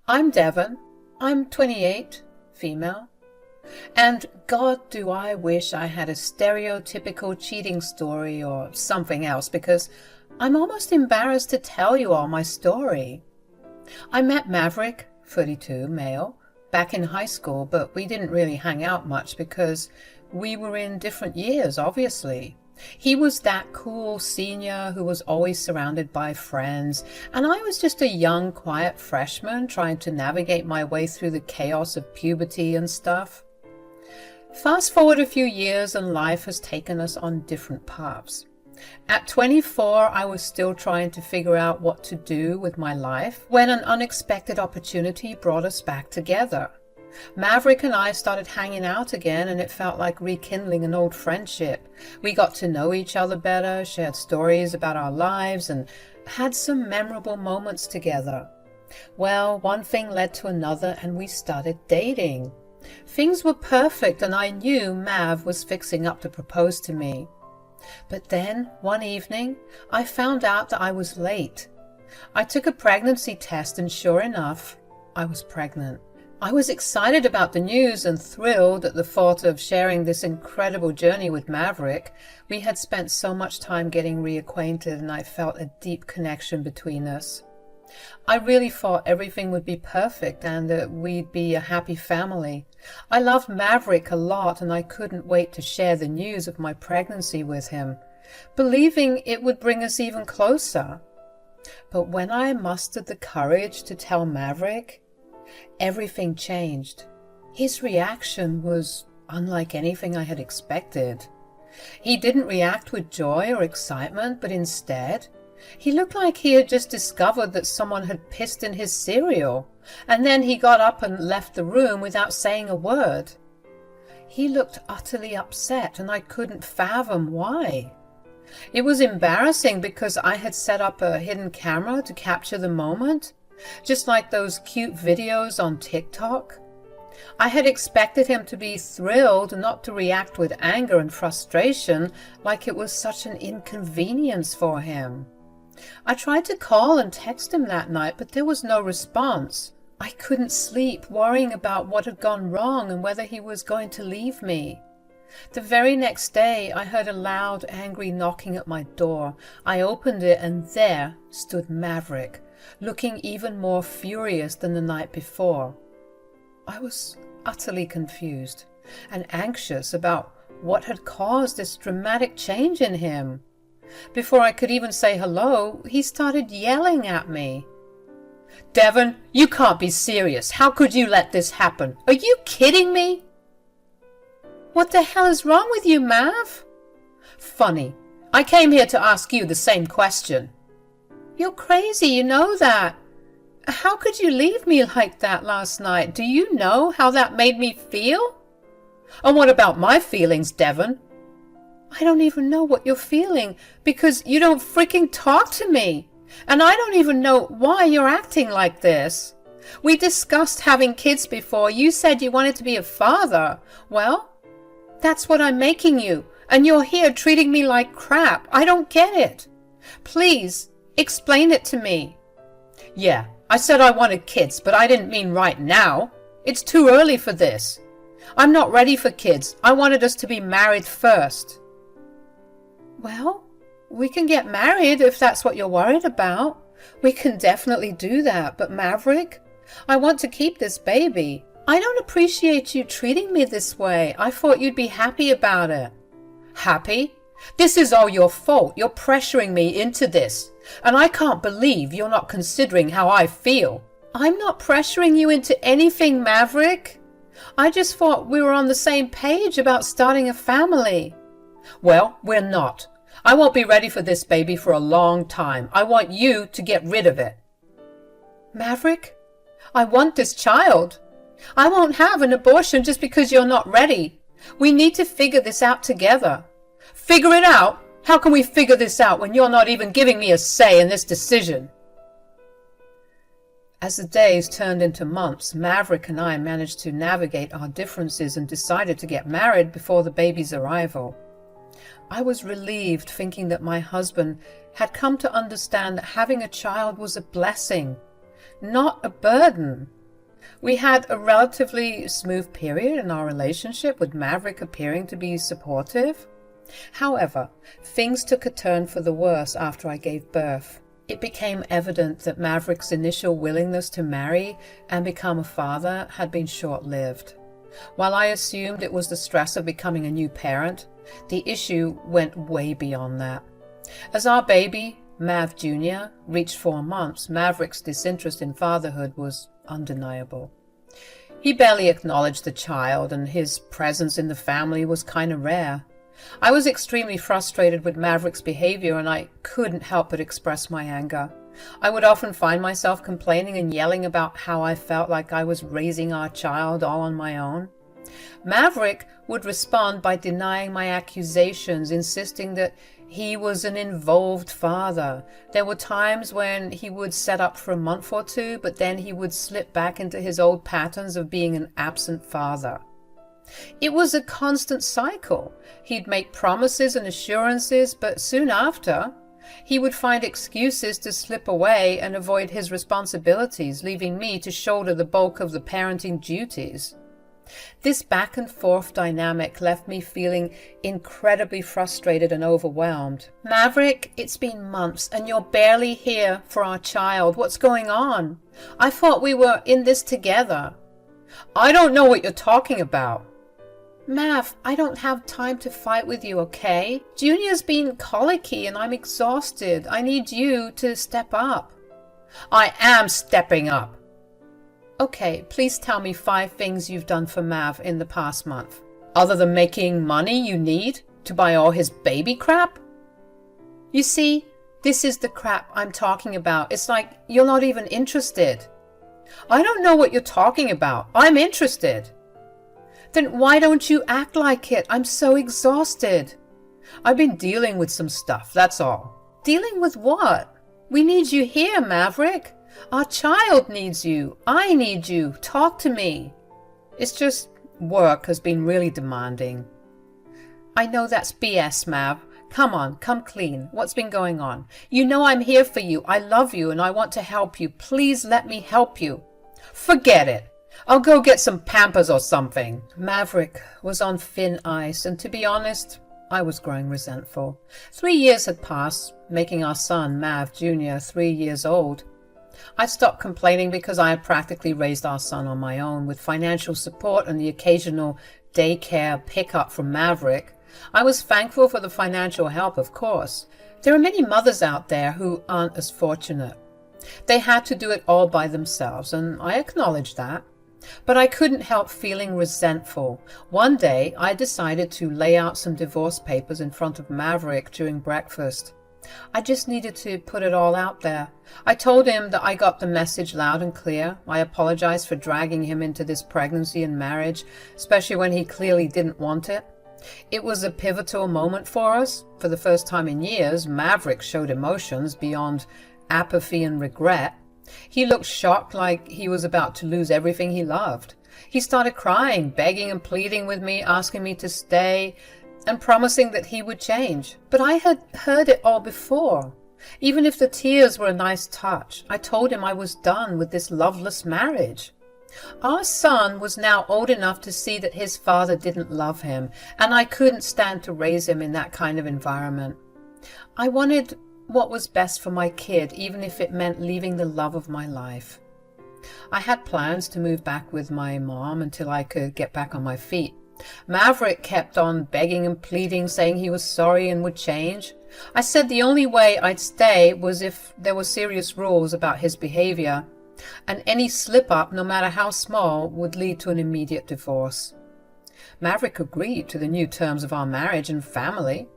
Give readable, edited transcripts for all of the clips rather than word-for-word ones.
I'm Devon. I'm 28, female. And God, do I wish I had a stereotypical cheating story or something else, because I'm almost embarrassed to tell you all my story. I met Maverick, 32, male, back in high school, but we didn't really hang out much because we were in different years, obviously. He was that cool senior who was always surrounded by friends, and I was just a young, quiet freshman trying to navigate my way through the chaos of puberty and stuff. Fast forward a few years and life has taken us on different paths. At 24, I was still trying to figure out what to do with my life when an unexpected opportunity brought us back together. Maverick and I started hanging out again, and it felt like rekindling an old friendship. We got to know each other better, shared stories about our lives, and had some memorable moments together. Well, one thing led to another, and we started dating. Things were perfect, and I knew Mav was fixing up to propose to me. But then, one evening, I found out that I was late. I took a pregnancy test, and sure enough, I was pregnant. I was excited about the news and thrilled at the thought of sharing this incredible journey with Maverick. We had spent so much time getting reacquainted, and I felt a deep connection between us. I really thought everything would be perfect and that we'd be a happy family. I loved Maverick a lot, and I couldn't wait to share the news of my pregnancy with him, believing it would bring us even closer. But when I mustered the courage to tell Maverick, everything changed. His reaction was unlike anything I had expected. He didn't react with joy or excitement, but instead, he looked like he had just discovered that someone had pissed in his cereal, and then he got up and left the room without saying a word. He looked utterly upset, and I couldn't fathom why. It was embarrassing because I had set up a hidden camera to capture the moment, just like those cute videos on TikTok. I had expected him to be thrilled, not to react with anger and frustration like it was such an inconvenience for him. I tried to call and text him that night, but there was no response. I couldn't sleep, worrying about what had gone wrong and whether he was going to leave me. The very next day, I heard a loud, angry knocking at my door. I opened it, and there stood Maverick, looking even more furious than the night before. I was utterly confused and anxious about what had caused this dramatic change in him. Before I could even say hello, he started yelling at me. "Devon, you can't be serious. How could you let this happen? Are you kidding me?" "What the hell is wrong with you, Mav?" "Funny. I came here to ask you the same question." "You're crazy, you know that. How could you leave me like that last night? Do you know how that made me feel?" "And what about my feelings, Devon?" "I don't even know what you're feeling because you don't freaking talk to me. And I don't even know why you're acting like this. We discussed having kids before. You said you wanted to be a father. Well, that's what I'm making you. And you're here treating me like crap. I don't get it. Please, explain it to me." "Yeah, I said I wanted kids, but I didn't mean right now. It's too early for this. I'm not ready for kids. I wanted us to be married first." "Well, we can get married if that's what you're worried about. We can definitely do that, but Maverick, I want to keep this baby. I don't appreciate you treating me this way. I thought you'd be happy about it." "Happy? This is all your fault. You're pressuring me into this, and I can't believe you're not considering how I feel." "I'm not pressuring you into anything, Maverick. I just thought we were on the same page about starting a family." "Well, we're not. I won't be ready for this baby for a long time. I want you to get rid of it." "Maverick, I want this child. I won't have an abortion just because you're not ready. We need to figure this out together." "Figure it out? How can we figure this out when you're not even giving me a say in this decision?" As the days turned into months, Maverick and I managed to navigate our differences and decided to get married before the baby's arrival. I was relieved, thinking that my husband had come to understand that having a child was a blessing, not a burden. We had a relatively smooth period in our relationship, with Maverick appearing to be supportive. However, things took a turn for the worse after I gave birth. It became evident that Maverick's initial willingness to marry and become a father had been short-lived. While I assumed it was the stress of becoming a new parent, the issue went way beyond that. As our baby, Mav Jr., reached 4 months, Maverick's disinterest in fatherhood was undeniable. He barely acknowledged the child, and his presence in the family was kind of rare. I was extremely frustrated with Maverick's behavior, and I couldn't help but express my anger. I would often find myself complaining and yelling about how I felt like I was raising our child all on my own. Maverick would respond by denying my accusations, insisting that he was an involved father. There were times when he would set up for a month or two, but then he would slip back into his old patterns of being an absent father. It was a constant cycle. He'd make promises and assurances, but soon after, he would find excuses to slip away and avoid his responsibilities, leaving me to shoulder the bulk of the parenting duties. This back and forth dynamic left me feeling incredibly frustrated and overwhelmed. Maverick, it's been months and you're barely here for our child. What's going on? I thought we were in this together. I don't know what you're talking about. Mav, I don't have time to fight with you, okay? Junior's been colicky and I'm exhausted. I need you to step up. I am stepping up. Okay, please tell me 5 things you've done for Mav in the past month, other than making money you need to buy all his baby crap? You see, this is the crap I'm talking about. It's like you're not even interested. I don't know what you're talking about. I'm interested. Then why don't you act like it? I'm so exhausted. I've been dealing with some stuff, that's all. Dealing with what? We need you here, Maverick. Our child needs you. I need you. Talk to me. It's just work has been really demanding. I know that's BS, Mav. Come on, come clean. What's been going on? You know I'm here for you. I love you and I want to help you. Please let me help you. Forget it. I'll go get some Pampers or something. Maverick was on thin ice, and to be honest, I was growing resentful. 3 years had passed, making our son, Mav Jr., 3 years old. I stopped complaining because I had practically raised our son on my own, with financial support and the occasional daycare pickup from Maverick. I was thankful for the financial help, of course. There are many mothers out there who aren't as fortunate. They had to do it all by themselves, and I acknowledge that. But I couldn't help feeling resentful. One day, I decided to lay out some divorce papers in front of Maverick during breakfast. I just needed to put it all out there. I told him that I got the message loud and clear. I apologized for dragging him into this pregnancy and marriage, especially when he clearly didn't want it. It was a pivotal moment for us. For the first time in years, Maverick showed emotions beyond apathy and regret. He looked shocked, like he was about to lose everything he loved. He started crying, begging and pleading with me, asking me to stay, and promising that he would change. But I had heard it all before. Even if the tears were a nice touch, I told him I was done with this loveless marriage. Our son was now old enough to see that his father didn't love him, and I couldn't stand to raise him in that kind of environment. I wanted what was best for my kid, even if it meant leaving the love of my life. I had plans to move back with my mom until I could get back on my feet. Maverick kept on begging and pleading, saying he was sorry and would change. I said the only way I'd stay was if there were serious rules about his behavior, and any slip-up, no matter how small, would lead to an immediate divorce. Maverick agreed to the new terms of our marriage and family.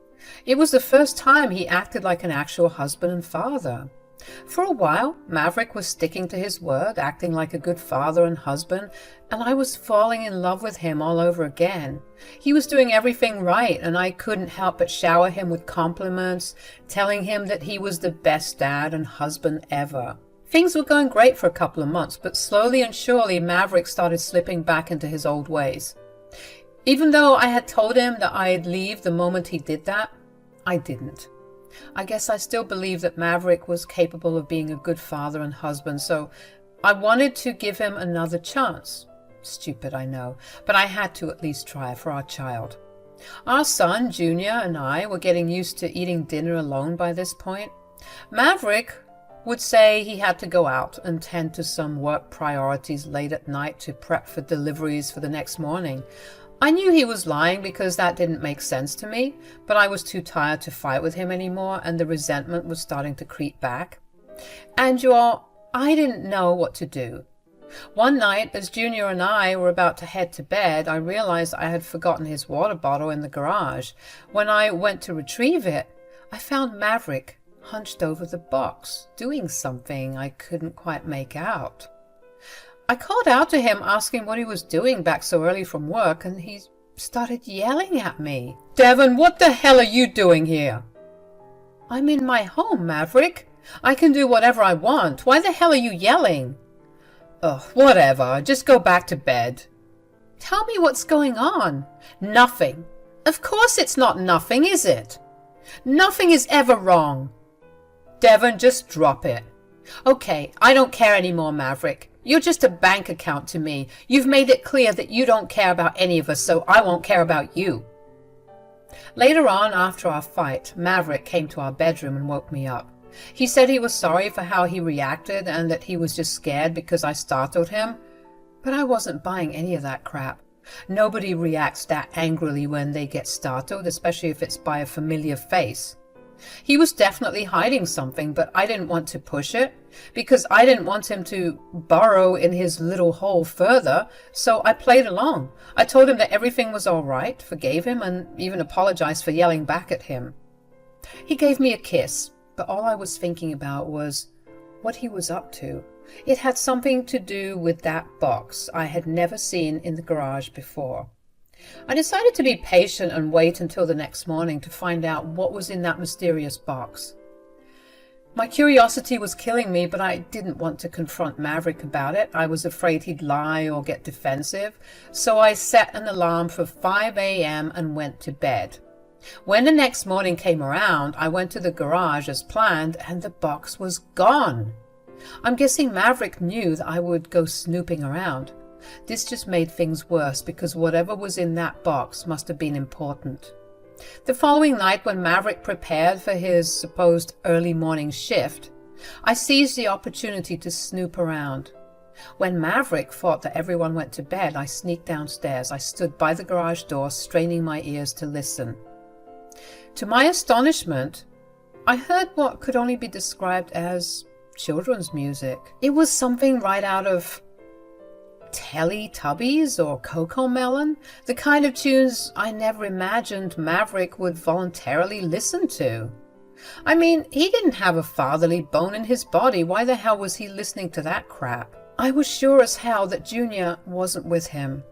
It was the first time he acted like an actual husband and father. For a while, Maverick was sticking to his word, acting like a good father and husband, and I was falling in love with him all over again. He was doing everything right, and I couldn't help but shower him with compliments, telling him that he was the best dad and husband ever. Things were going great for a couple of months, but slowly and surely Maverick started slipping back into his old ways. Even though I had told him that I'd leave the moment he did that, I didn't. I guess I still believe that Maverick was capable of being a good father and husband, so I wanted to give him another chance. Stupid, I know, but I had to at least try for our child. Our son, Junior, and I were getting used to eating dinner alone by this point. Maverick would say he had to go out and tend to some work priorities late at night to prep for deliveries for the next morning. I knew he was lying because that didn't make sense to me, but I was too tired to fight with him anymore, and the resentment was starting to creep back. And I didn't know what to do. One night, as Junior and I were about to head to bed, I realized I had forgotten his water bottle in the garage. When I went to retrieve it, I found Maverick hunched over the box, doing something I couldn't quite make out. I called out to him, asking what he was doing back so early from work, and he started yelling at me. "Devon, what the hell are you doing here?" "I'm in my home, Maverick. I can do whatever I want. Why the hell are you yelling?" "Ugh, whatever. Just go back to bed." "Tell me what's going on." "Nothing." "Of course it's not nothing, is it?" "Nothing is ever wrong." "Devon, just drop it." "Okay, I don't care anymore, Maverick. You're just a bank account to me. You've made it clear that you don't care about any of us, so I won't care about you." Later on, after our fight, Maverick came to our bedroom and woke me up. He said he was sorry for how he reacted and that he was just scared because I startled him. But I wasn't buying any of that crap. Nobody reacts that angrily when they get startled, especially if it's by a familiar face. He was definitely hiding something, but I didn't want to push it because I didn't want him to burrow in his little hole further, so I played along. I told him that everything was all right, forgave him, and even apologized for yelling back at him. He gave me a kiss, but all I was thinking about was what he was up to. It had something to do with that box I had never seen in the garage before. I decided to be patient and wait until the next morning to find out what was in that mysterious box. My curiosity was killing me, but I didn't want to confront Maverick about it. I was afraid he'd lie or get defensive, so I set an alarm for 5 a.m. and went to bed. When the next morning came around, I went to the garage as planned, and the box was gone. I'm guessing Maverick knew that I would go snooping around. This just made things worse because whatever was in that box must have been important. The following night, when Maverick prepared for his supposed early morning shift, I seized the opportunity to snoop around. When Maverick thought that everyone went to bed, I sneaked downstairs. I stood by the garage door, straining my ears to listen. To my astonishment, I heard what could only be described as children's music. It was something right out of Teletubbies or Cocomelon, the kind of tunes I never imagined Maverick would voluntarily listen to. I mean, he didn't have a fatherly bone in his body. Why the hell was he listening to that crap? I was sure as hell that Junior wasn't with him.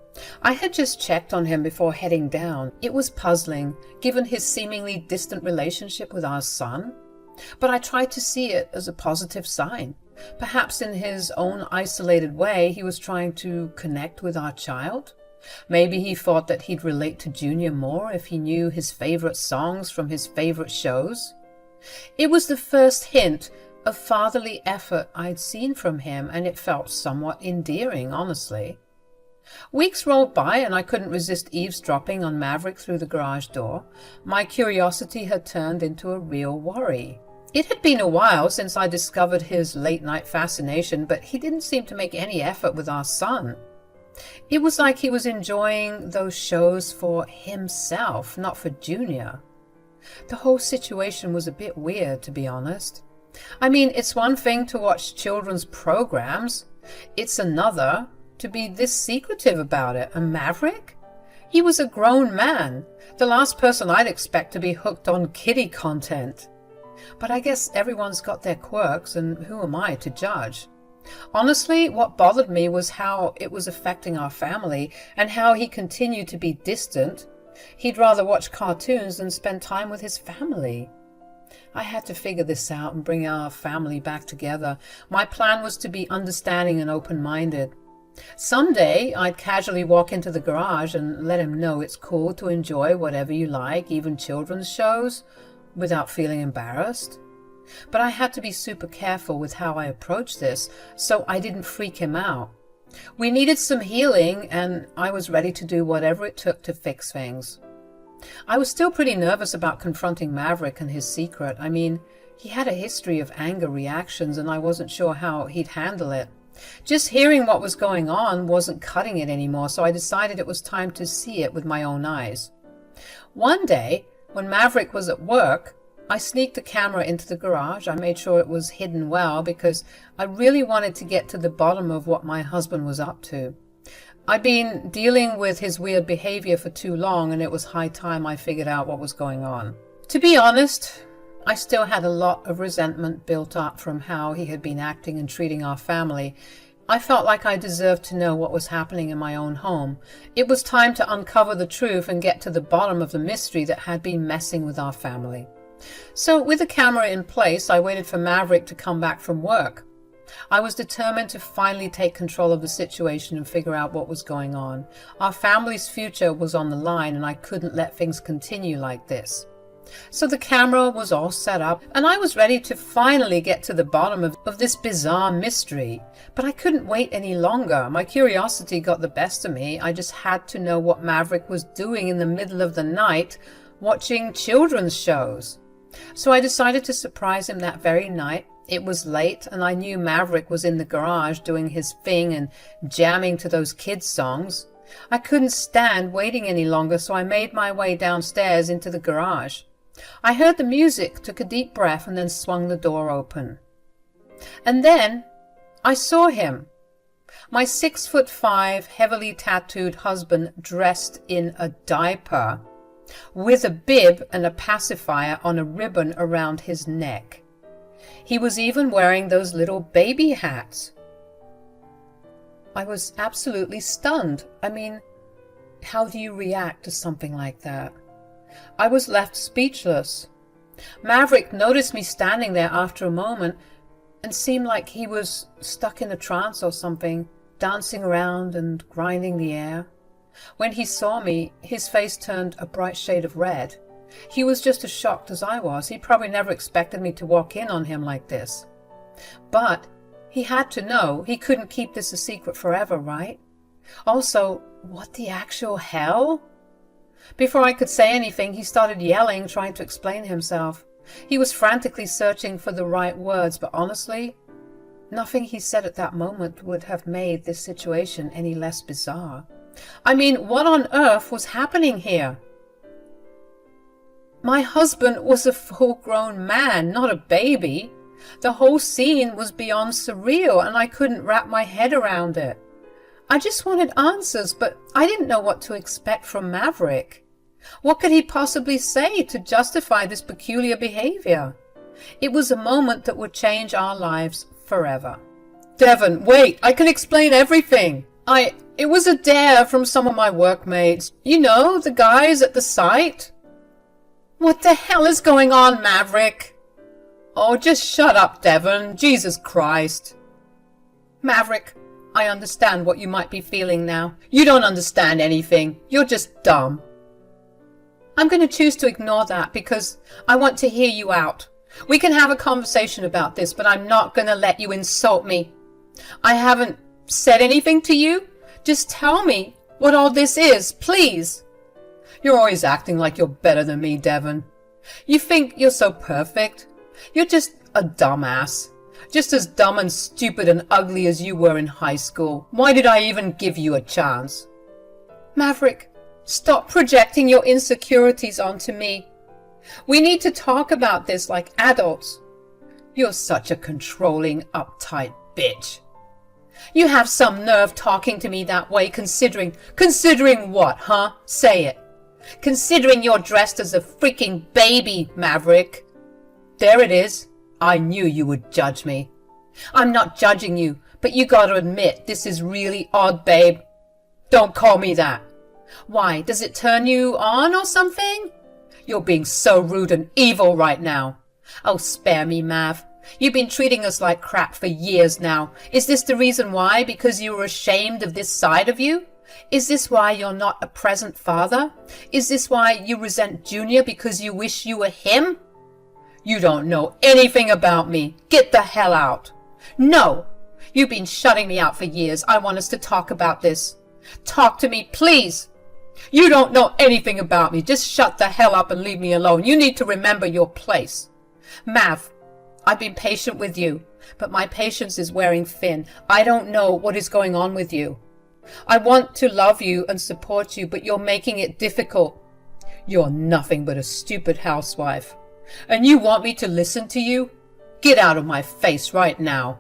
I had just checked on him before heading down. It was puzzling, given his seemingly distant relationship with our son. But I tried to see it as a positive sign. Perhaps in his own isolated way, he was trying to connect with our child. Maybe he thought that he'd relate to Junior more if he knew his favorite songs from his favorite shows. It was the first hint of fatherly effort I'd seen from him, and it felt somewhat endearing, honestly. Weeks rolled by, and I couldn't resist eavesdropping on Maverick through the garage door. My curiosity had turned into a real worry. It had been a while since I discovered his late-night fascination, but he didn't seem to make any effort with our son. It was like he was enjoying those shows for himself, not for Junior. The whole situation was a bit weird, to be honest. I mean, it's one thing to watch children's programs. It's another to be this secretive about it. And Maverick? He was a grown man, the last person I'd expect to be hooked on kiddie content. But I guess everyone's got their quirks, and who am I to judge? Honestly, what bothered me was how it was affecting our family and how he continued to be distant. He'd rather watch cartoons than spend time with his family. I had to figure this out and bring our family back together. My plan was to be understanding and open-minded. Someday, I'd casually walk into the garage and let him know it's cool to enjoy whatever you like, even children's shows, without feeling embarrassed. But I had to be super careful with how I approached this so I didn't freak him out. We needed some healing, and I was ready to do whatever it took to fix things. I was still pretty nervous about confronting Maverick and his secret. I mean, he had a history of anger reactions, and I wasn't sure how he'd handle it. Just hearing what was going on wasn't cutting it anymore, so I decided it was time to see it with my own eyes. One day, when Maverick was at work, I sneaked the camera into the garage. I made sure it was hidden well because I really wanted to get to the bottom of what my husband was up to. I'd been dealing with his weird behavior for too long, and it was high time I figured out what was going on. To be honest, I still had a lot of resentment built up from how he had been acting and treating our family. I felt like I deserved to know what was happening in my own home. It was time to uncover the truth and get to the bottom of the mystery that had been messing with our family. So with the camera in place, I waited for Maverick to come back from work. I was determined to finally take control of the situation and figure out what was going on. Our family's future was on the line, and I couldn't let things continue like this. So the camera was all set up, and I was ready to finally get to the bottom of this bizarre mystery. But I couldn't wait any longer. My curiosity got the best of me. I just had to know what Maverick was doing in the middle of the night, watching children's shows. So I decided to surprise him that very night. It was late, and I knew Maverick was in the garage doing his thing and jamming to those kids' songs. I couldn't stand waiting any longer, so I made my way downstairs into the garage. I heard the music, took a deep breath, and then swung the door open. And then I saw him. My 6'5", heavily tattooed husband dressed in a diaper, with a bib and a pacifier on a ribbon around his neck. He was even wearing those little baby hats. I was absolutely stunned. I mean, how do you react to something like that? I was left speechless. Maverick noticed me standing there after a moment and seemed like he was stuck in a trance or something, dancing around and grinding the air. When he saw me, his face turned a bright shade of red. He was just as shocked as I was. He probably never expected me to walk in on him like this. But he had to know. He couldn't keep this a secret forever, right? Also, what the actual hell? Before I could say anything, he started yelling, trying to explain himself. He was frantically searching for the right words, but honestly, nothing he said at that moment would have made this situation any less bizarre. I mean, what on earth was happening here? My husband was a full-grown man, not a baby. The whole scene was beyond surreal, and I couldn't wrap my head around it. I just wanted answers, but I didn't know what to expect from Maverick. What could he possibly say to justify this peculiar behavior? It was a moment that would change our lives forever. Devon, wait, I can explain everything. It was a dare from some of my workmates. You know, the guys at the site. What the hell is going on, Maverick? Oh, just shut up, Devon. Jesus Christ. Maverick, I understand what you might be feeling now. You don't understand anything. You're just dumb. I'm going to choose to ignore that because I want to hear you out. We can have a conversation about this, but I'm not going to let you insult me. I haven't said anything to you. Just tell me what all this is, please. You're always acting like you're better than me, Devon. You think you're so perfect. You're just a dumbass. Just as dumb and stupid and ugly as you were in high school. Why did I even give you a chance? Maverick, stop projecting your insecurities onto me. We need to talk about this like adults. You're such a controlling, uptight bitch. You have some nerve talking to me that way, considering what, huh? Say it. Considering you're dressed as a freaking baby, Maverick. There it is. I knew you would judge me. I'm not judging you, but you gotta admit this is really odd, babe. Don't call me that. Why, does it turn you on or something? You're being so rude and evil right now. Oh, spare me, Mav. You've been treating us like crap for years now. Is this the reason why? Because you were ashamed of this side of you? Is this why you're not a present father? Is this why you resent Junior because you wish you were him? You don't know anything about me. Get the hell out. No, you've been shutting me out for years. I want us to talk about this. Talk to me, please. You don't know anything about me. Just shut the hell up and leave me alone. You need to remember your place. Mav, I've been patient with you, but my patience is wearing thin. I don't know what is going on with you. I want to love you and support you, but you're making it difficult. You're nothing but a stupid housewife. And you want me to listen to you? Get out of my face right now.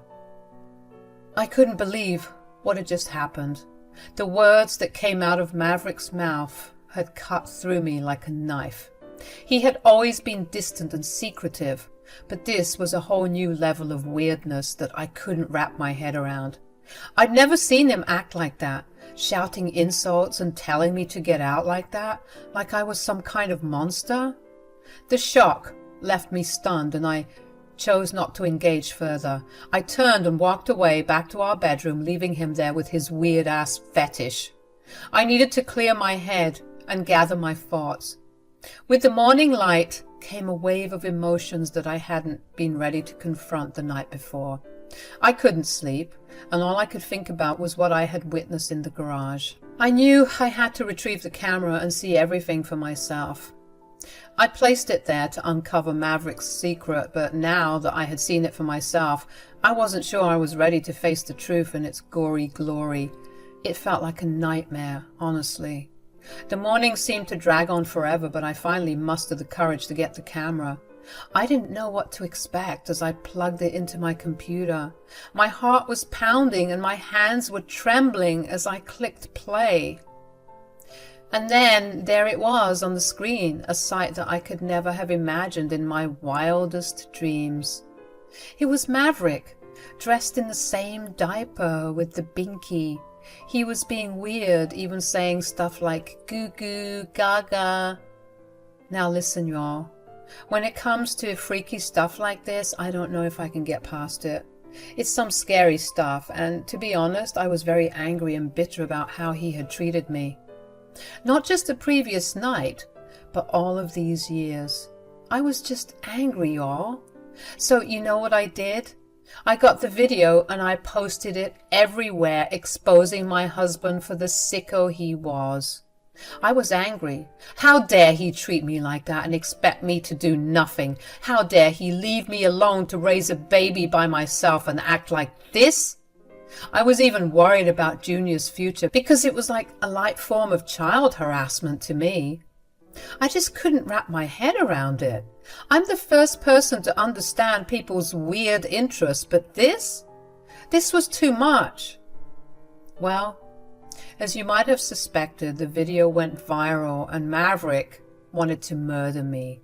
I couldn't believe what had just happened. The words that came out of Maverick's mouth had cut through me like a knife. He had always been distant and secretive, but this was a whole new level of weirdness that I couldn't wrap my head around. I'd never seen him act like that, shouting insults and telling me to get out like that, like I was some kind of monster. The shock left me stunned, and I chose not to engage further. I turned and walked away back to our bedroom, leaving him there with his weird-ass fetish. I needed to clear my head and gather my thoughts. With the morning light came a wave of emotions that I hadn't been ready to confront the night before. I couldn't sleep, and all I could think about was what I had witnessed in the garage. I knew I had to retrieve the camera and see everything for myself. I placed it there to uncover Maverick's secret, but now that I had seen it for myself, I wasn't sure I was ready to face the truth in its gory glory. It felt like a nightmare, honestly. The morning seemed to drag on forever, but I finally mustered the courage to get the camera. I didn't know what to expect as I plugged it into my computer. My heart was pounding and my hands were trembling as I clicked play. And then there it was on the screen, a sight that I could never have imagined in my wildest dreams. It was Maverick, dressed in the same diaper with the binky. He was being weird, even saying stuff like goo goo, gaga. Now listen, y'all. When it comes to freaky stuff like this, I don't know if I can get past it. It's some scary stuff, and to be honest, I was very angry and bitter about how he had treated me. Not just the previous night, but all of these years. I was just angry, y'all. So you know what I did? I got the video and I posted it everywhere, exposing my husband for the sicko he was. I was angry. How dare he treat me like that and expect me to do nothing? How dare he leave me alone to raise a baby by myself and act like this? I was even worried about Junior's future because it was like a light form of child harassment to me. I just couldn't wrap my head around it. I'm the first person to understand people's weird interests, but this was too much. Well, as you might have suspected, the video went viral and Maverick wanted to murder me.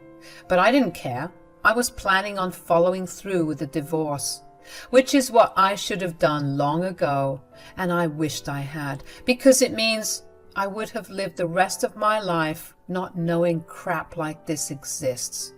But I didn't care. I was planning on following through with the divorce, which is what I should have done long ago, and I wished I had, because it means I would have lived the rest of my life not knowing crap like this exists.